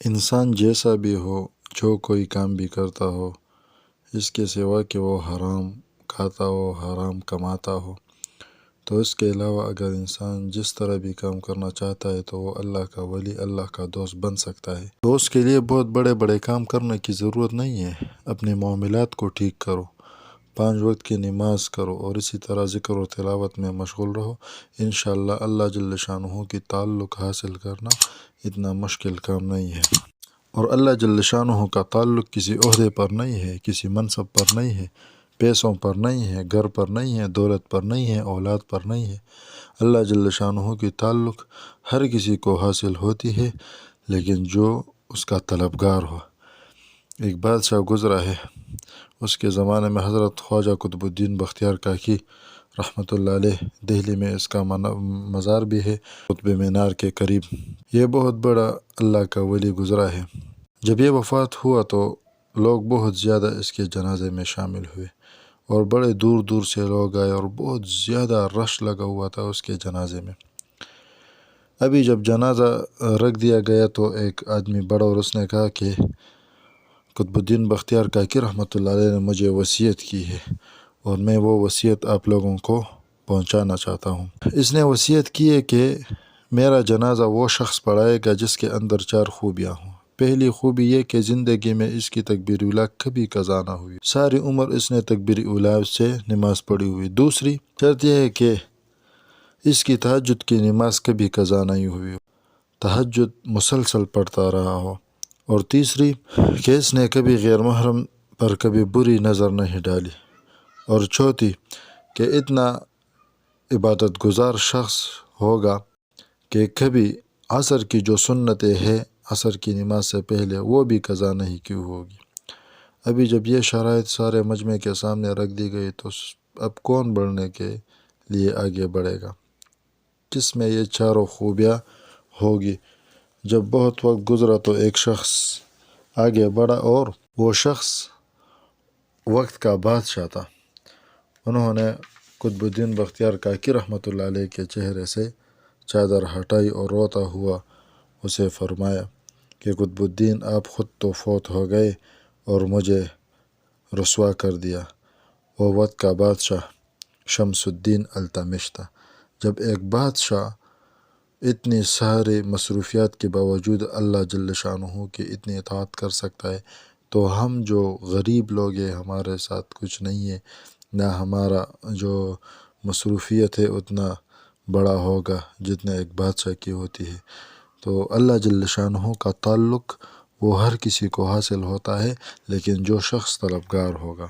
انسان جیسا بھی ہو، جو کوئی کام بھی کرتا ہو، اس کے سوا کہ وہ حرام کھاتا ہو، حرام کماتا ہو، تو اس کے علاوہ اگر انسان جس طرح بھی کام کرنا چاہتا ہے تو وہ اللہ کا ولی، اللہ کا دوست بن سکتا ہے۔ تو اس کے لیے بہت بڑے بڑے کام کرنے کی ضرورت نہیں ہے۔ اپنے معاملات کو ٹھیک کرو، 5 وقت کی نماز کرو اور اسی طرح ذکر و تلاوت میں مشغول رہو۔ انشاءاللہ اللہ جل شانہ کی تعلق حاصل کرنا اتنا مشکل کام نہیں ہے۔ اور اللہ جل شانہ کا تعلق کسی عہدے پر نہیں ہے، کسی منصب پر نہیں ہے، پیسوں پر نہیں ہے، گھر پر نہیں ہے، دولت پر نہیں ہے، اولاد پر نہیں ہے۔ اللہ جل شانہ کی تعلق ہر کسی کو حاصل ہوتی ہے، لیکن جو اس کا طلبگار ہو۔ ایک بادشاہ گزرا ہے، اس کے زمانے میں حضرت خواجہ قطب الدین بختیار کاکی رحمۃ اللہ علیہ، دہلی میں اس کا مزار بھی ہے، قطب مینار کے قریب۔ یہ بہت بڑا اللہ کا ولی گزرا ہے۔ جب یہ وفات ہوا تو لوگ بہت زیادہ اس کے جنازے میں شامل ہوئے اور بڑے دور دور سے لوگ آئے اور بہت زیادہ رش لگا ہوا تھا اس کے جنازے میں۔ ابھی جب جنازہ رکھ دیا گیا تو ایک آدمی بڑا اور اس نے کہا کہ قطب الدین بختیار کاکی رحمۃ اللہ علیہ نے مجھے وصیت کی ہے اور میں وہ وصیت آپ لوگوں کو پہنچانا چاہتا ہوں۔ اس نے وصیت کی ہے کہ میرا جنازہ وہ شخص پڑھائے گا جس کے اندر 4 خوبیاں ہوں۔ پہلی خوبی یہ کہ زندگی میں اس کی تکبیر اولیٰ کبھی قضا نہ ہوئی، ساری عمر اس نے تکبیر اولیٰ سے نماز پڑھی ہوئی۔ دوسری شرط یہ ہے کہ اس کی تہجد کی نماز کبھی قضا نہیں ہوئی، تہجد مسلسل پڑھتا رہا ہو۔ اور تیسری کہ اس نے کبھی غیر محرم پر کبھی بری نظر نہیں ڈالی۔ اور چوتھی کہ اتنا عبادت گزار شخص ہوگا کہ کبھی عصر کی جو سنتیں ہیں عصر کی نماز سے پہلے وہ بھی قضا نہیں کی ہوگی۔ ابھی جب یہ شرائط سارے مجمع کے سامنے رکھ دی گئی تو اب کون بڑھنے کے لیے آگے بڑھے گا؟ کس میں یہ 4 خوبیاں ہوگی؟ جب بہت وقت گزرا تو ایک شخص آگے بڑھا اور وہ شخص وقت کا بادشاہ تھا۔ انہوں نے قطب الدین بختیار کاکی رحمۃ اللہ علیہ کے چہرے سے چادر ہٹائی اور روتا ہوا اسے فرمایا کہ قطب الدین آپ خود تو فوت ہو گئے اور مجھے رسوا کر دیا۔ وہ وقت کا بادشاہ شمس الدین التمش تھا۔ جب ایک بادشاہ اتنی ساری مصروفیات کے باوجود اللہ جل شانہ کی اتنی اطاعت کر سکتا ہے تو ہم جو غریب لوگ ہیں ہمارے ساتھ کچھ نہیں ہے، نہ ہمارا جو مصروفیت ہے اتنا بڑا ہوگا جتنا ایک بادشاہ کی ہوتی ہے۔ تو اللہ جل شانہ کا تعلق وہ ہر کسی کو حاصل ہوتا ہے، لیکن جو شخص طلبگار ہوگا۔